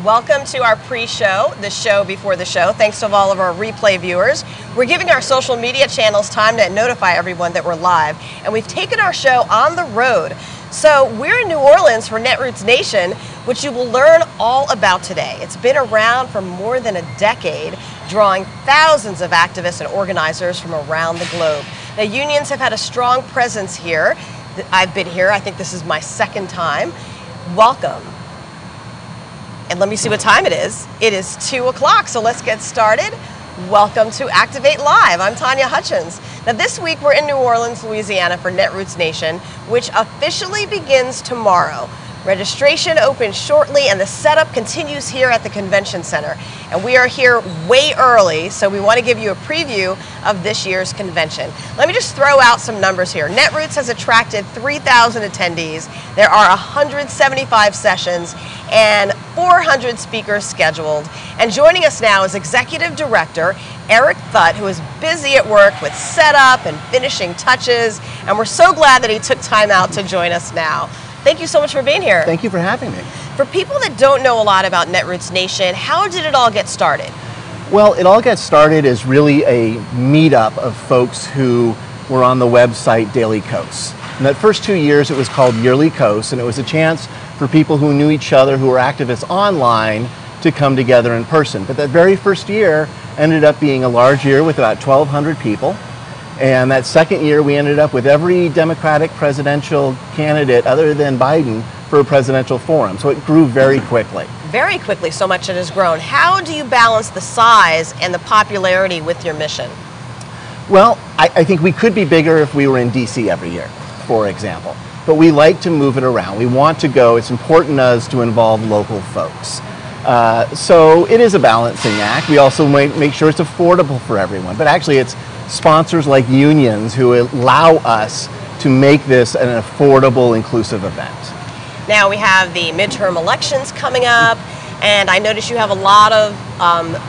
Welcome to our pre-show, the show before the show. Thanks to all of our replay viewers. We're giving our social media channels time to notify everyone that we're live, and we've taken our show on the road. So we're in New Orleans for Netroots Nation, which you will learn all about today. It's been around for more than a decade, drawing thousands of activists and organizers from around the globe. Now, unions have had a strong presence here. I've been here, I think this is my second time. Welcome. And let me see what time it is. It is 2 o'clock, so let's get started. Welcome to Activate Live. I'm Tanya Hutchins. Now this week we're in New Orleans, Louisiana for Netroots Nation, which officially begins tomorrow. Registration opens shortly and the setup continues here at the Convention Center. And we are here way early, so we want to give you a preview of this year's convention. Let me just throw out some numbers here. Netroots has attracted 3,000 attendees. There are 175 sessions and 400 speakers scheduled. And joining us now is Executive Director Eric Thutt, who is busy at work with setup and finishing touches. And we're so glad that he took time out to join us now. Thank you so much for being here. Thank you for having me. For people that don't know a lot about Netroots Nation, how did it all get started? Well, it all got started as really a meetup of folks who were on the website Daily Coasts. In that first 2 years, it was called Yearly Coasts, and it was a chance for people who knew each other, who were activists online, to come together in person. But that very first year ended up being a large year with about 1,200 people. And that second year, we ended up with every Democratic presidential candidate other than Biden for a presidential forum. So it grew very quickly. Very quickly, so much it has grown. How do you balance the size and the popularity with your mission? Well, I think we could be bigger if we were in DC every year, for example. But we like to move it around. We want to go. It's important to us to involve local folks. So it is a balancing act. We also make sure it's affordable for everyone. But actually, it's sponsors like unions who allow us to make this an affordable, inclusive event. Now we have the midterm elections coming up, and I notice you have a lot of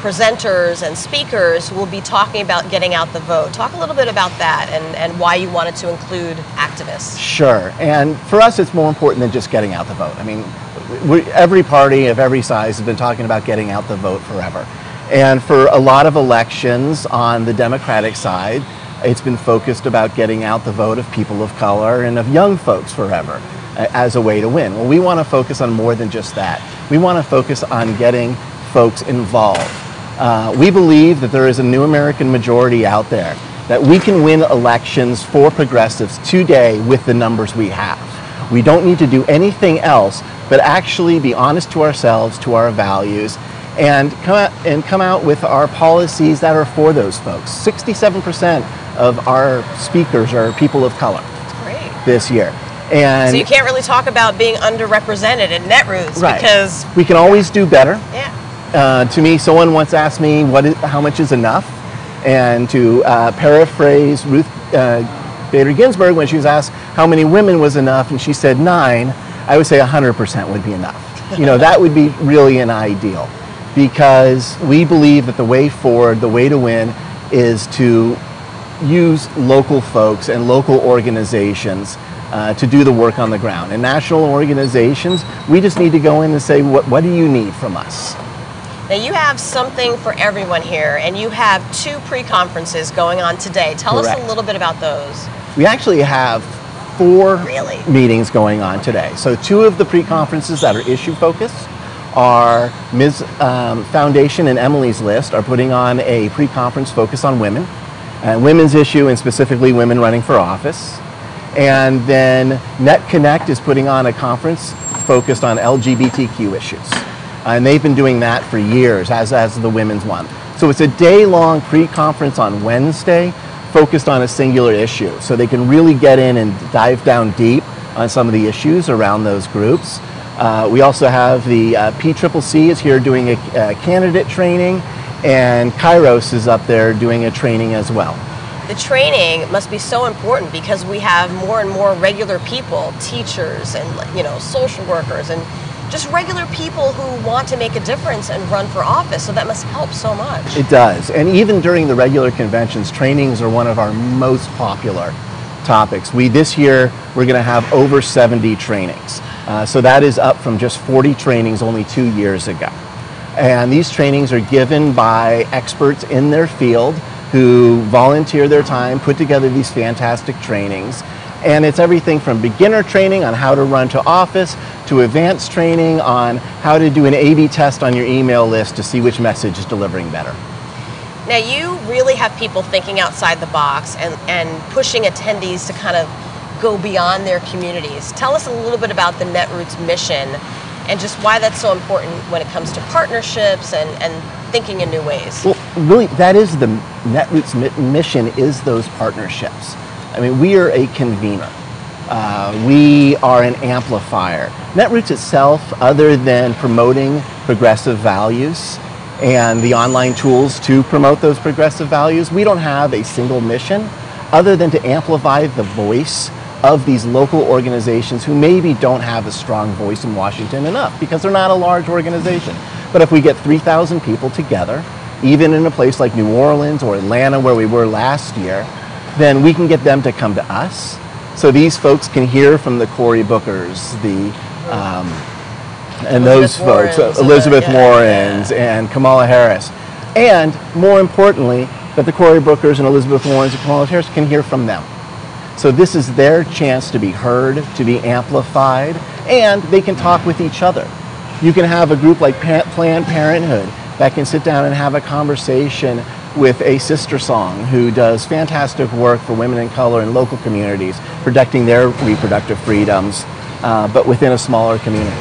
presenters and speakers who will be talking about getting out the vote. Talk a little bit about that and why you wanted to include activists. Sure, and for us it's more important than just getting out the vote. I mean, every party of every size has been talking about getting out the vote forever. And for a lot of elections on the Democratic side, it's been focused about getting out the vote of people of color and of young folks forever as a way to win. Well, we want to focus on more than just that. We want to focus on getting folks involved. We believe that there is a new American majority out there, that we can win elections for progressives today with the numbers we have. We don't need to do anything else but actually be honest to ourselves, to our values, and come out with our policies that are for those folks. 67% of our speakers are people of color. That's great. This year. And so you can't really talk about being underrepresented in Netroots, right, because we can always do better. Yeah. To me, someone once asked me how much is enough, and to paraphrase Ruth Bader Ginsburg when she was asked how many women was enough, and she said 9, I would say 100% would be enough. You know, that would be really an ideal. Because we believe that the way forward, the way to win, is to use local folks and local organizations to do the work on the ground. And national organizations, we just need to go in and say, what do you need from us? Now you have something for everyone here, and you have 2 pre-conferences going on today. Tell Correct. us a little bit about those. We actually have 4 meetings going on today. So 2 of the pre-conferences that are issue-focused are Ms. Foundation and Emily's List are putting on a pre-conference focused on women, women's issue, and specifically women running for office. And then Net Connect is putting on a conference focused on LGBTQ issues. And they've been doing that for years, as the women's one. So it's a day-long pre-conference on Wednesday focused on a singular issue. So they can really get in and dive down deep on some of the issues around those groups. We also have the PCCC is here doing a candidate training, and Kairos is up there doing a training as well. The training must be so important because we have more and more regular people, teachers and social workers and just regular people who want to make a difference and run for office. So that must help so much. It does. And even during the regular conventions, trainings are one of our most popular topics. This year, we're going to have over 70 trainings. So that is up from just 40 trainings only 2 years ago. And these trainings are given by experts in their field who volunteer their time, put together these fantastic trainings. And it's everything from beginner training on how to run to office to advanced training on how to do an A/B test on your email list to see which message is delivering better. Now you really have people thinking outside the box and pushing attendees to kind of go beyond their communities. Tell us a little bit about the Netroots mission and just why that's so important when it comes to partnerships and thinking in new ways. Well, really, that is the Netroots mission, is those partnerships. I mean, we are a convener. We are an amplifier. Netroots itself, other than promoting progressive values and the online tools to promote those progressive values, we don't have a single mission other than to amplify the voice of these local organizations who maybe don't have a strong voice in Washington enough because they're not a large organization. But if we get 3,000 people together, even in a place like New Orleans or Atlanta where we were last year, then we can get them to come to us. So these folks can hear from the Cory Bookers, and those folks, Elizabeth Warrens and Kamala Harris. And more importantly, that the Cory Bookers and Elizabeth Warrens and Kamala Harris can hear from them. So this is their chance to be heard, to be amplified, and they can talk with each other. You can have a group like Planned Parenthood that can sit down and have a conversation with a sister song who does fantastic work for women in color in local communities, protecting their reproductive freedoms, but within a smaller community.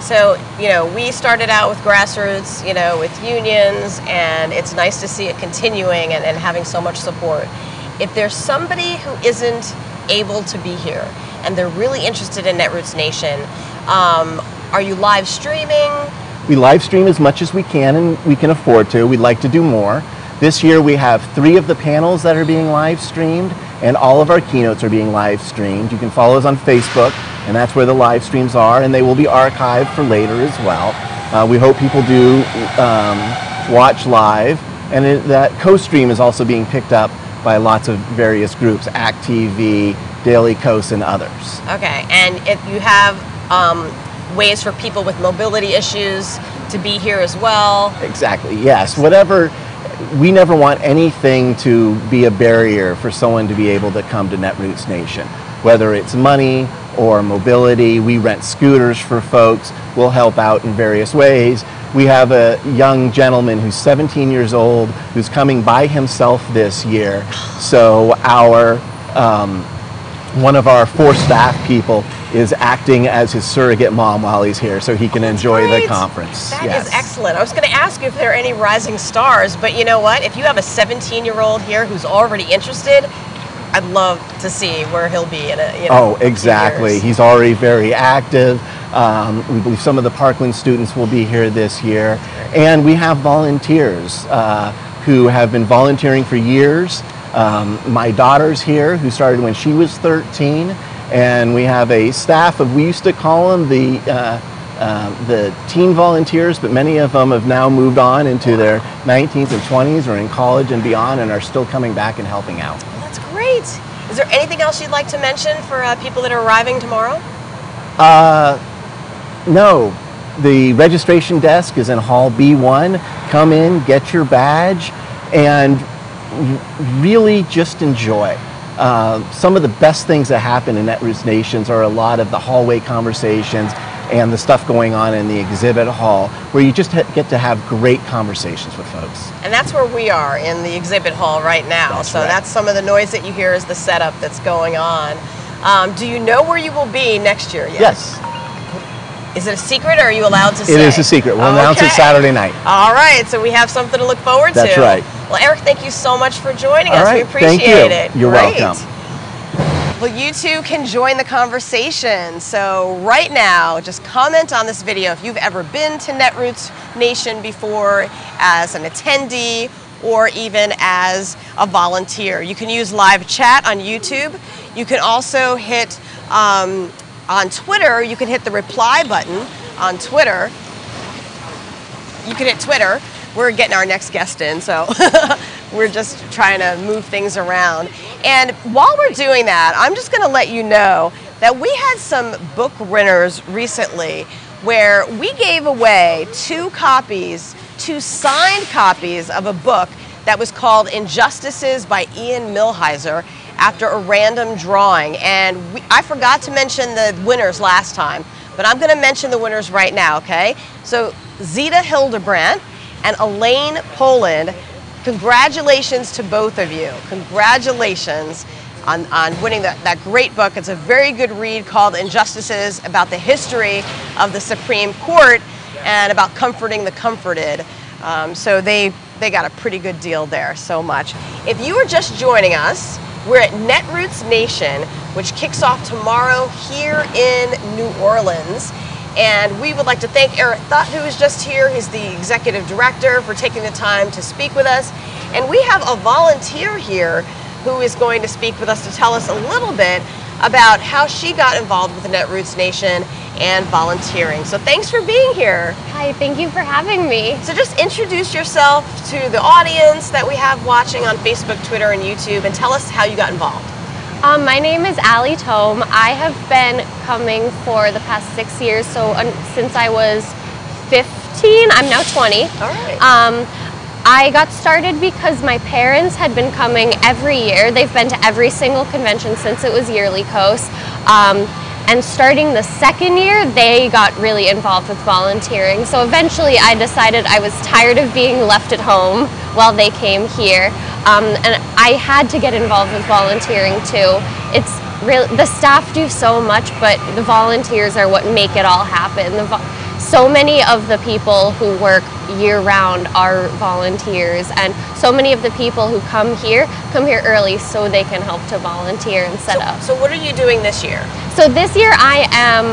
So, you know, we started out with grassroots, you know, with unions, and it's nice to see it continuing and having so much support. If there's somebody who isn't able to be here and they're really interested in Netroots Nation, are you live streaming? We live stream as much as we can, and we can afford to. We'd like to do more. This year we have 3 of the panels that are being live streamed, and all of our keynotes are being live streamed. You can follow us on Facebook, and that's where the live streams are, and they will be archived for later as well. We hope people do watch live, and that co-stream is also being picked up by lots of various groups, ACT TV, Daily Kos, and others. Okay, and if you have ways for people with mobility issues to be here as well? Exactly, yes. Whatever, we never want anything to be a barrier for someone to be able to come to Netroots Nation. Whether it's money or mobility, we rent scooters for folks, we'll help out in various ways. We have a young gentleman who's 17 years old who's coming by himself this year. So our one of our 4 staff people is acting as his surrogate mom while he's here so he can enjoy the conference. That is excellent. I was going to ask you if there are any rising stars, but you know what? If you have a 17-year-old here who's already interested, I'd love to see where he'll be in a, Oh, exactly. He's already very active. We believe some of the Parkland students will be here this year. And we have volunteers who have been volunteering for years. My daughter's here, who started when she was 13, and we have a staff of, we used to call them the teen volunteers, but many of them have now moved on into their 19s and 20s or in college and beyond and are still coming back and helping out. Well, that's great. Is there anything else you'd like to mention for people that are arriving tomorrow? No. The registration desk is in Hall B1. Come in, get your badge, and really just enjoy. Some of the best things that happen in Netroots Nations are a lot of the hallway conversations and the stuff going on in the exhibit hall, where you just get to have great conversations with folks. And that's where we are, in the exhibit hall right now. That's some of the noise that you hear is the setup that's going on. Do you know where you will be next year yet? Yes. Is it a secret, or are you allowed to say? It is a secret. We'll announce it Saturday night. All right, so we have something to look forward to. That's right. Well, Eric, thank you so much for joining us. All right. We appreciate it. You're welcome. Well, you too can join the conversation. So right now, just comment on this video if you've ever been to Netroots Nation before as an attendee or even as a volunteer. You can use live chat on YouTube. You can also hit on Twitter, you can hit the reply button on Twitter. You can hit Twitter. We're getting our next guest in, so we're just trying to move things around. And while we're doing that, I'm just going to let you know that we had some book winners recently where we gave away two signed copies of a book that was called Injustices by Ian Millhiser after a random drawing. And I forgot to mention the winners last time, but I'm going to mention the winners right now, okay? So Zita Hildebrandt and Elaine Poland, congratulations to both of you. Congratulations on winning that great book. It's a very good read called Injustices, about the history of the Supreme Court and about comforting the comforted. So they got a pretty good deal there, so much. If you are just joining us, we're at Netroots Nation, which kicks off tomorrow here in New Orleans. And we would like to thank Eric Thutt, who is just here. He's the executive director, for taking the time to speak with us. And we have a volunteer here who is going to speak with us to tell us a little bit about how she got involved with the Netroots Nation and volunteering. So thanks for being here. Hi, thank you for having me. So just introduce yourself to the audience that we have watching on Facebook, Twitter, and YouTube, and tell us how you got involved. My name is Allie Tome. I have been coming for the past 6 years, so since I was 15, I'm now 20. All right. I got started because my parents had been coming every year. They've been to every single convention since it was yearly coast. And starting the second year, they got really involved with volunteering. So eventually I decided I was tired of being left at home while they came here. And I had to get involved with volunteering too. It's really, the staff do so much, but the volunteers are what make it all happen. So many of the people who work year-round are volunteers, and so many of the people who come here early so they can help to volunteer and set up. So what are you doing this year? So this year I am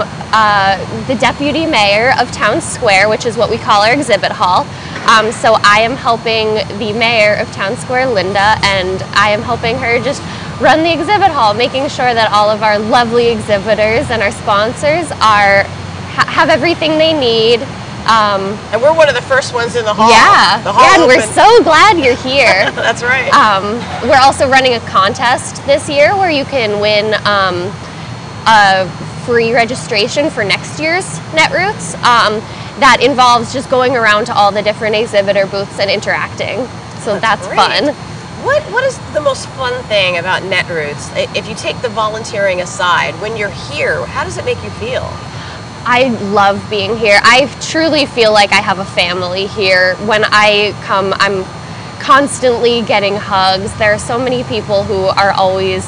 the deputy mayor of Town Square, which is what we call our exhibit hall. So I am helping the mayor of Town Square, Linda, and I am helping her just run the exhibit hall, making sure that all of our lovely exhibitors and our sponsors have everything they need. And we're one of the first ones in the hall. Yeah, the hall and opened. we're so glad you're here. That's right. We're also running a contest this year where you can win a free registration for next year's Netroots. That involves just going around to all the different exhibitor booths and interacting. So that's fun. What is the most fun thing about Netroots? If you take the volunteering aside, when you're here, how does it make you feel? I love being here. I truly feel like I have a family here. When I come, I'm constantly getting hugs. There are so many people who are always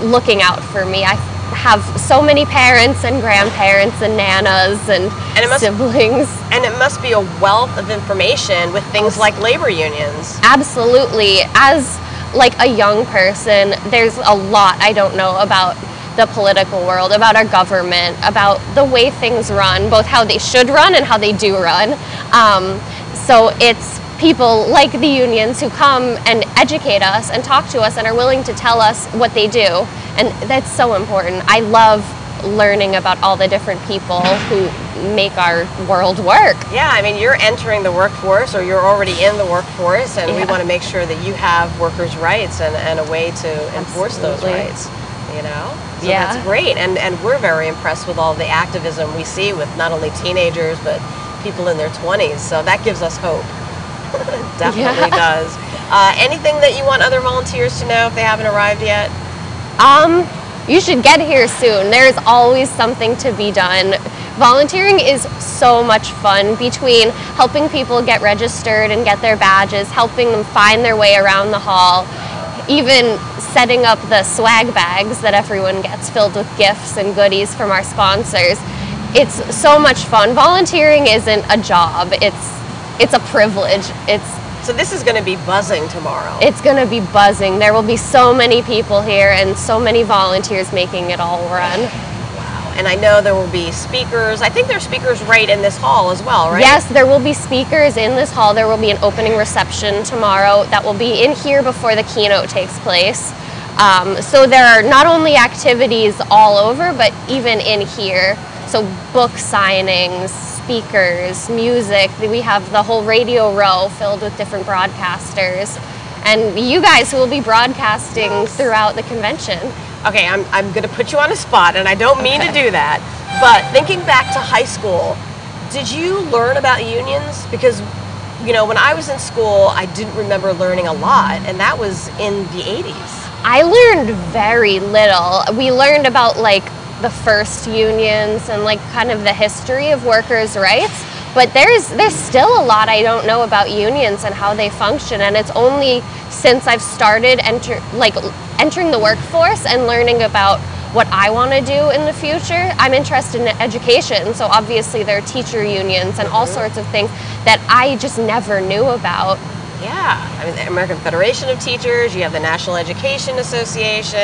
looking out for me. I have so many parents and grandparents and nanas and siblings. And it must be a wealth of information with things like labor unions. Absolutely. As like a young person, there's a lot I don't know about the political world, about our government, about the way things run, both how they should run and how they do run. So it's people like the unions who come and educate us and talk to us and are willing to tell us what they do. And that's so important. I love learning about all the different people who make our world work. Yeah, I mean, you're entering the workforce, or you're already in the workforce, and we want to make sure that you have workers' rights and a way to enforce those rights. You know? So that's great. And we're very impressed with all the activism we see with not only teenagers, but people in their 20s. So that gives us hope. It definitely does. Anything that you want other volunteers to know if they haven't arrived yet? You should get here soon. There's always something to be done. Volunteering is so much fun, between helping people get registered and get their badges, helping them find their way around the hall, even setting up the swag bags that everyone gets filled with gifts and goodies from our sponsors. It's so much fun. Volunteering isn't a job, it's a privilege. So this is going to be buzzing tomorrow. It's going to be buzzing. There will be so many people here and so many volunteers making it all run. Wow. And I know there will be speakers. I think there's speakers right in this hall as well, right? Yes, there will be speakers in this hall. There will be an opening reception tomorrow that will be in here before the keynote takes place. So there are not only activities all over, but even in here. So book signings, speakers, music. We have the whole radio row filled with different broadcasters. And you guys who will be broadcasting throughout the convention. Okay, I'm going to put you on a spot, and I don't mean to do that. But thinking back to high school, Did you learn about unions? Because, you know, when I was in school, I didn't remember learning a lot, and that was in the 80s. I learned very little. We learned about like the first unions and like kind of the history of workers' rights, but there's still a lot I don't know about unions and how they function, and it's only since I've started entering the workforce and learning about what I want to do in the future. I'm interested in education, so obviously there are teacher unions and all sorts of things that I just never knew about. Yeah, I mean, the American Federation of Teachers, you have the National Education Association,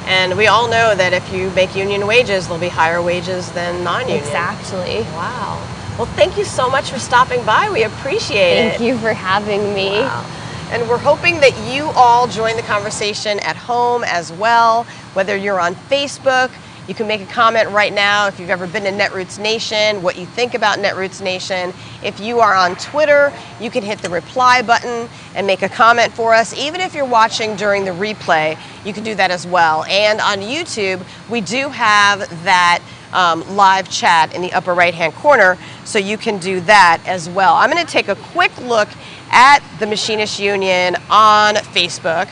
and we all know that if you make union wages, there'll be higher wages than non-union. Exactly. Wow. Well, thank you so much for stopping by. We appreciate it. Thank you for having me. Wow. And we're hoping that you all join the conversation at home as well, whether you're on Facebook. You can make a comment right now if you've ever been to Netroots Nation, what you think about Netroots Nation. If you are on Twitter, you can hit the reply button and make a comment for us. Even if you're watching during the replay, you can do that as well. And on YouTube, we do have that live chat in the upper right-hand corner, so you can do that as well. I'm going to take a quick look at the Machinists Union on Facebook.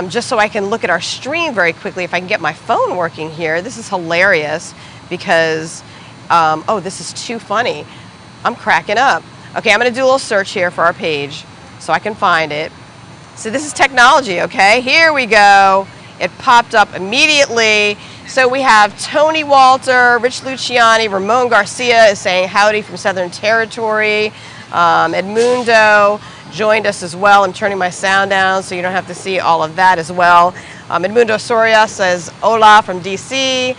Just so I can look at our stream very quickly, if I can get my phone working here. This is hilarious because, oh, this is too funny. I'm cracking up. Okay, I'm going to do a little search here for our page so I can find it. So this is technology, okay? Here we go. It popped up immediately. So we have Tony Walter, Rich Luciani, Ramon Garcia is saying howdy from Southern Territory. Edmundo joined us as well. I'm turning my sound down so you don't have to see all of that as well. Edmundo Soria says hola from DC.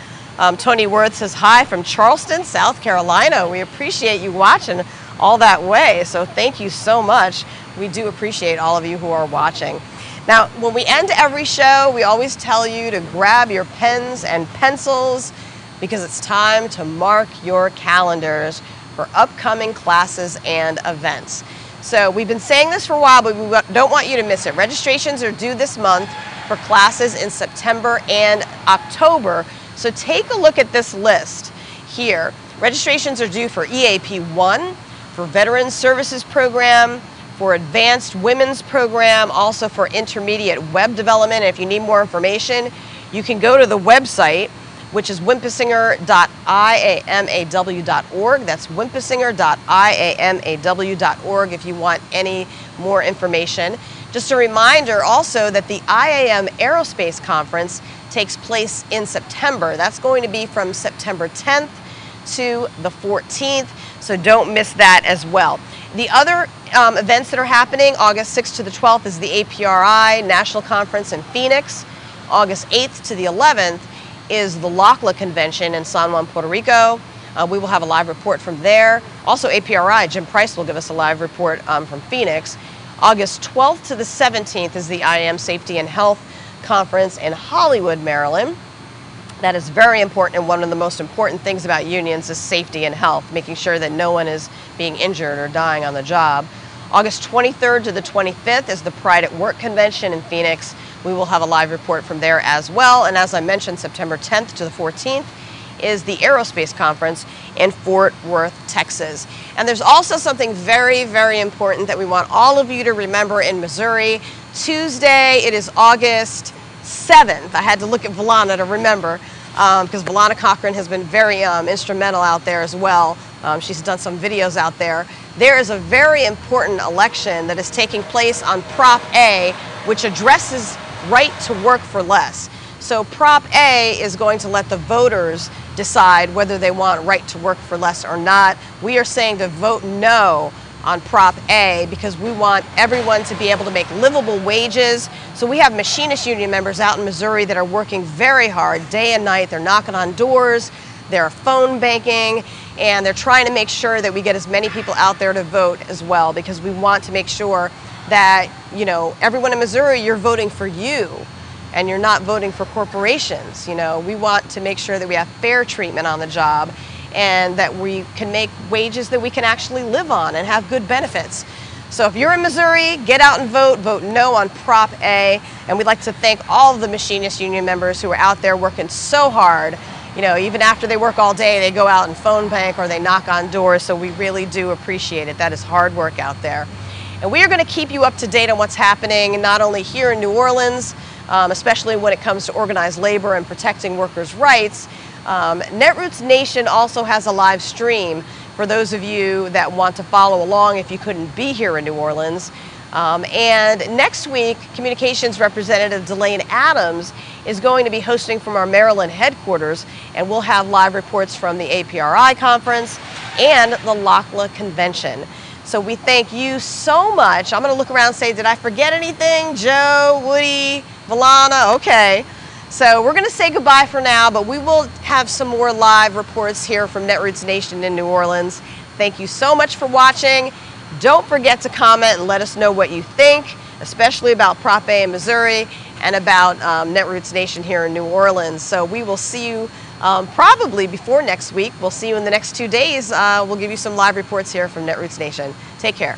Tony Worth says hi from Charleston, South Carolina. We appreciate you watching all that way, so thank you so much. We do appreciate all of you who are watching. Now, when we end every show, we always tell you to grab your pens and pencils because it's time to mark your calendars for upcoming classes and events. So we've been saying this for a while, but we don't want you to miss it. Registrations are due this month for classes in September and October. So take a look at this list here. Registrations are due for EAP 1, for Veterans Services Program, for Advanced Women's Program, also for Intermediate Web Development. And if you need more information, you can go to the website, which is wimpisinger.iamaw.org. That's wimpisinger.iamaw.org if you want any more information. Just a reminder also that the IAM Aerospace Conference takes place in September. That's going to be from September 10th to the 14th, so don't miss that as well. The other events that are happening, August 6th to the 12th is the APRI National Conference in Phoenix. August 8th to the 11th is the LACLA Convention in San Juan, Puerto Rico. We will have a live report from there. Also APRI, Jim Price will give us a live report from Phoenix. August 12th to the 17th is the IAM Safety and Health Conference in Hollywood, Maryland. That is very important, and one of the most important things about unions is safety and health, making sure that no one is being injured or dying on the job. August 23rd to the 25th is the Pride at Work Convention in Phoenix. We will have a live report from there as well. And as I mentioned, September 10th to the 14th is the Aerospace Conference in Fort Worth, Texas. And there's also something very, very important that we want all of you to remember in Missouri. Tuesday, it is August 7th. I had to look at Valana to remember because Valana Cochran has been very instrumental out there as well. She's done some videos out there. There is a very important election that is taking place on Prop A, which addresses right to work for less. So Prop A is going to let the voters decide whether they want right to work for less or not. We are saying to vote no on Prop A because we want everyone to be able to make livable wages. So we have machinist union members out in Missouri that are working very hard day and night. They're knocking on doors, they're phone banking, and they're trying to make sure that we get as many people out there to vote as well, because we want to make sure that, you know, everyone in Missouri, you're voting for you and you're not voting for corporations. You know, we want to make sure that we have fair treatment on the job and that we can make wages that we can actually live on and have good benefits. So if you're in Missouri, get out and vote. Vote no on Prop A. And we'd like to thank all of the machinist union members who are out there working so hard you know, even after they work all day, they go out and phone bank or they knock on doors. So we really do appreciate it. That is hard work out there. And we are going to keep you up to date on what's happening, not only here in New Orleans, especially when it comes to organized labor and protecting workers' rights. Netroots Nation also has a live stream for those of you that want to follow along if you couldn't be here in New Orleans. And next week, Communications Representative Delane Adams is going to be hosting from our Maryland headquarters, and we'll have live reports from the APRI conference and the LACLA convention. So we thank you so much. I'm going to look around and say, did I forget anything? Joe, Woody, Valana, okay. So we're going to say goodbye for now, but we will have some more live reports here from Netroots Nation in New Orleans. Thank you so much for watching. Don't forget to comment and let us know what you think, especially about Prop A in Missouri and about Netroots Nation here in New Orleans. So we will see you probably before next week. We'll see you in the next 2 days. We'll give you some live reports here from Netroots Nation. Take care.